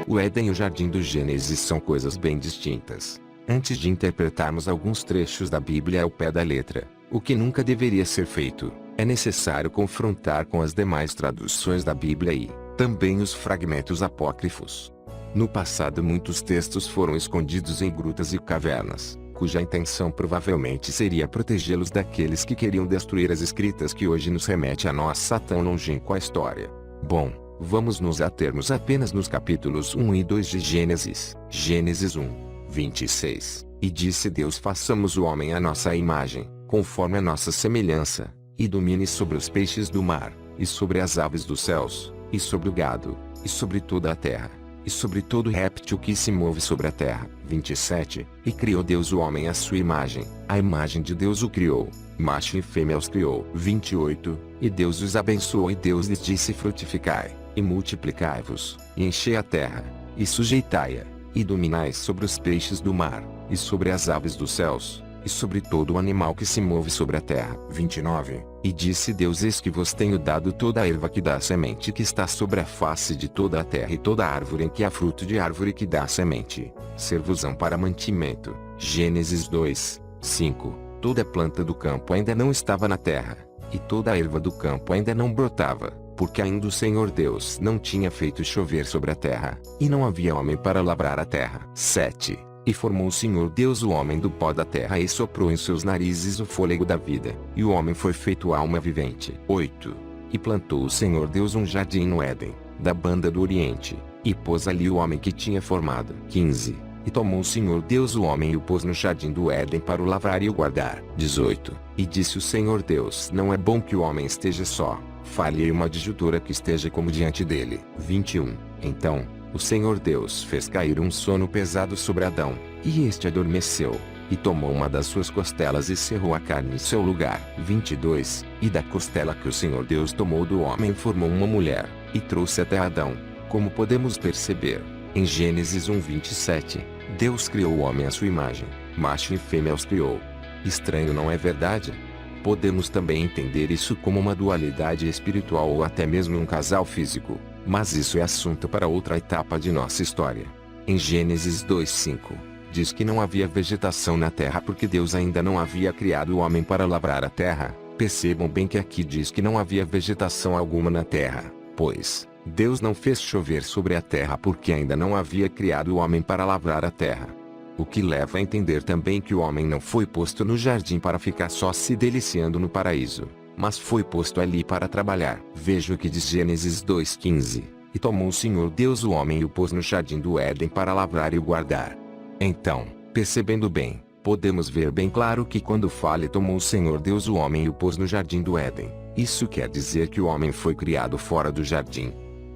O Éden e o Jardim do Gênesis são coisas bem distintas. Antes de interpretarmos alguns trechos da Bíblia ao pé da letra, o que nunca deveria ser feito, é necessário confrontar com as demais traduções da Bíblia e, também os fragmentos apócrifos. No passado muitos textos foram escondidos em grutas e cavernas, cuja intenção provavelmente seria protegê-los daqueles que queriam destruir as escritas que hoje nos remete a nossa tão longínqua história. Bom, vamos nos atermos apenas nos capítulos 1 e 2 de Gênesis. Gênesis 1, 26. E disse Deus: façamos o homem à nossa imagem, conforme a nossa semelhança, e domine sobre os peixes do mar, e sobre as aves dos céus, e sobre o gado, e sobre toda a terra, e sobre todo réptil que se move sobre a terra. 27. E criou Deus o homem à sua imagem, a imagem de Deus o criou, macho e fêmea os criou. 28. E Deus os abençoou e Deus lhes disse: frutificai, e multiplicai-vos, e enchei a terra, e sujeitai-a, e dominai sobre os peixes do mar, e sobre as aves dos céus, e sobre todo o animal que se move sobre a terra. 29. E disse Deus: eis que vos tenho dado toda a erva que dá semente que está sobre a face de toda a terra, e toda árvore em que há fruto de árvore que dá semente, ser-vos-ão para mantimento. Gênesis 2, 5. Toda planta do campo ainda não estava na terra, e toda a erva do campo ainda não brotava, porque ainda o Senhor Deus não tinha feito chover sobre a terra, e não havia homem para lavrar a terra. 7. E formou o Senhor Deus o homem do pó da terra e soprou em seus narizes o fôlego da vida, e o homem foi feito alma vivente. 8. E plantou o Senhor Deus um jardim no Éden, da banda do Oriente, e pôs ali o homem que tinha formado. 15. E tomou o Senhor Deus o homem e o pôs no jardim do Éden para o lavrar e o guardar. 18. E disse o Senhor Deus: não é bom que o homem esteja só, fale-lhe uma adjutora que esteja como diante dele. 21. Então o Senhor Deus fez cair um sono pesado sobre Adão, e este adormeceu, e tomou uma das suas costelas e cerrou a carne em seu lugar. 22. E da costela que o Senhor Deus tomou do homem formou uma mulher, e trouxe até Adão. Como podemos perceber, em Gênesis 1, 27, Deus criou o homem à sua imagem, macho e fêmea os criou. Estranho, não é verdade? Podemos também entender isso como uma dualidade espiritual ou até mesmo um casal físico. Mas isso é assunto para outra etapa de nossa história. Em Gênesis 2:5, diz que não havia vegetação na terra porque Deus ainda não havia criado o homem para lavrar a terra. Percebam bem que aqui diz que não havia vegetação alguma na terra, pois Deus não fez chover sobre a terra porque ainda não havia criado o homem para lavrar a terra. O que leva a entender também que o homem não foi posto no jardim para ficar só se deliciando no paraíso, mas foi posto ali para trabalhar. Veja o que diz Gênesis 2:15. E tomou o Senhor Deus o homem e o pôs no jardim do Éden para lavrar e o guardar. Então, percebendo bem, podemos ver bem claro que quando fala tomou o Senhor Deus o homem e o pôs no jardim do Éden, isso quer dizer que o homem foi criado fora do jardim.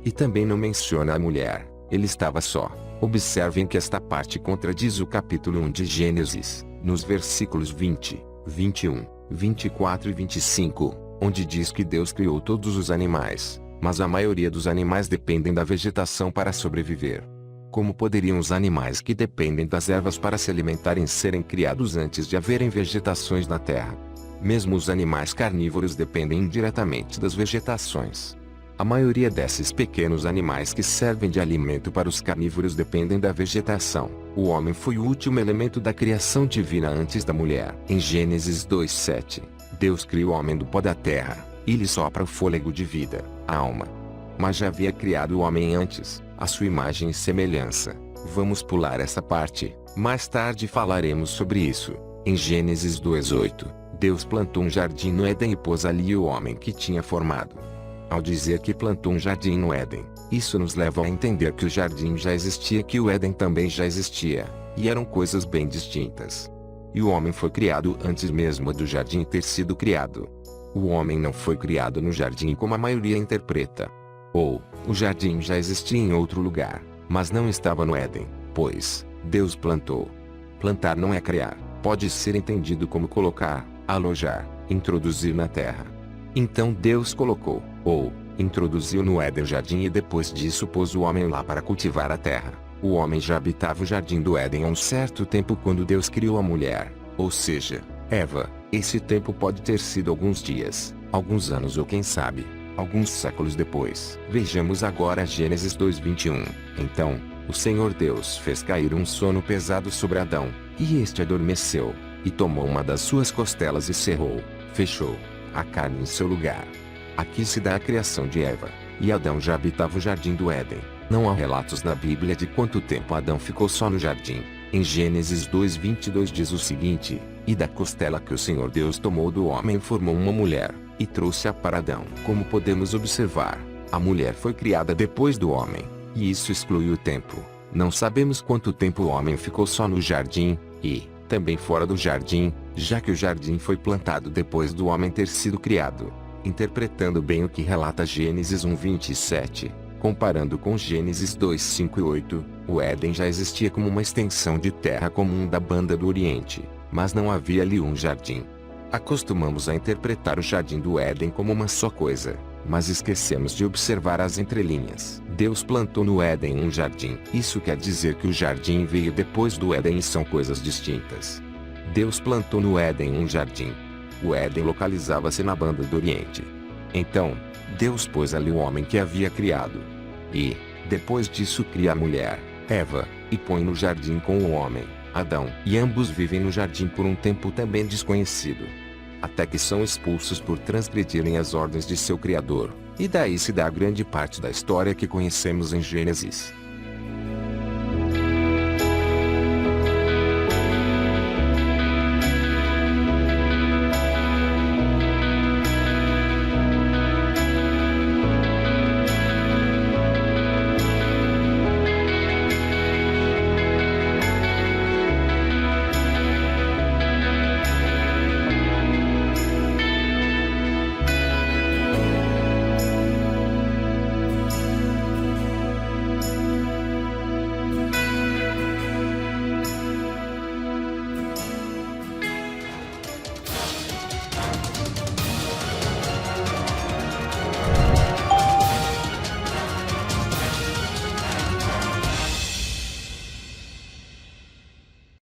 E também não menciona a mulher, ele estava só. Observem que esta parte contradiz o capítulo 1 de Gênesis, nos versículos 20, 21, 24 e 25, onde diz que Deus criou todos os animais, mas a maioria dos animais dependem da vegetação para sobreviver. Como poderiam os animais que dependem das ervas para se alimentarem serem criados antes de haverem vegetações na terra? Mesmo os animais carnívoros dependem indiretamente das vegetações. A maioria desses pequenos animais que servem de alimento para os carnívoros dependem da vegetação. O homem foi o último elemento da criação divina antes da mulher. Em Gênesis 2:7, Deus criou o homem do pó da terra, e lhe sopra o fôlego de vida, a alma. Mas já havia criado o homem antes, à sua imagem e semelhança. Vamos pular essa parte, mais tarde falaremos sobre isso. Em Gênesis 2:8, Deus plantou um jardim no Éden e pôs ali o homem que tinha formado. Ao dizer que plantou um jardim no Éden, isso nos leva a entender que o jardim já existia, que o Éden também já existia, e eram coisas bem distintas. E o homem foi criado antes mesmo do jardim ter sido criado. O homem não foi criado no jardim como a maioria interpreta. Ou, o jardim já existia em outro lugar, mas não estava no Éden, pois Deus plantou. Plantar não é criar, pode ser entendido como colocar, alojar, introduzir na terra. Então Deus colocou, ou introduziu no Éden o jardim e depois disso pôs o homem lá para cultivar a terra. O homem já habitava o jardim do Éden há um certo tempo quando Deus criou a mulher, ou seja, Eva. Esse tempo pode ter sido alguns dias, alguns anos ou quem sabe, alguns séculos depois. Vejamos agora Gênesis 2:21. Então, O Senhor Deus fez cair um sono pesado sobre Adão, e este adormeceu, e tomou uma das suas costelas e cerrou, fechou, a carne em seu lugar. Aqui se dá a criação de Eva, e Adão já habitava o jardim do Éden. Não há relatos na Bíblia de quanto tempo Adão ficou só no jardim. Em Gênesis 2:22 diz o seguinte: "E da costela que o Senhor Deus tomou do homem formou uma mulher, e trouxe-a para Adão." Como podemos observar, a mulher foi criada depois do homem, e isso exclui o tempo. Não sabemos quanto tempo o homem ficou só no jardim, e, também fora do jardim, já que o jardim foi plantado depois do homem ter sido criado. Interpretando bem o que relata Gênesis 1:27, comparando com Gênesis 2:5 e 8, o Éden já existia como uma extensão de terra comum da banda do Oriente, mas não havia ali um jardim. Acostumamos a interpretar o jardim do Éden como uma só coisa, mas esquecemos de observar as entrelinhas. Deus plantou no Éden um jardim. Isso quer dizer que o jardim veio depois do Éden e são coisas distintas. Deus plantou no Éden um jardim. O Éden localizava-se na banda do Oriente. Então, Deus pôs ali o homem que havia criado. E, depois disso cria a mulher, Eva, e põe no jardim com o homem, Adão. E ambos vivem no jardim por um tempo também desconhecido. Até que são expulsos por transgredirem as ordens de seu Criador. E daí se dá a grande parte da história que conhecemos em Gênesis.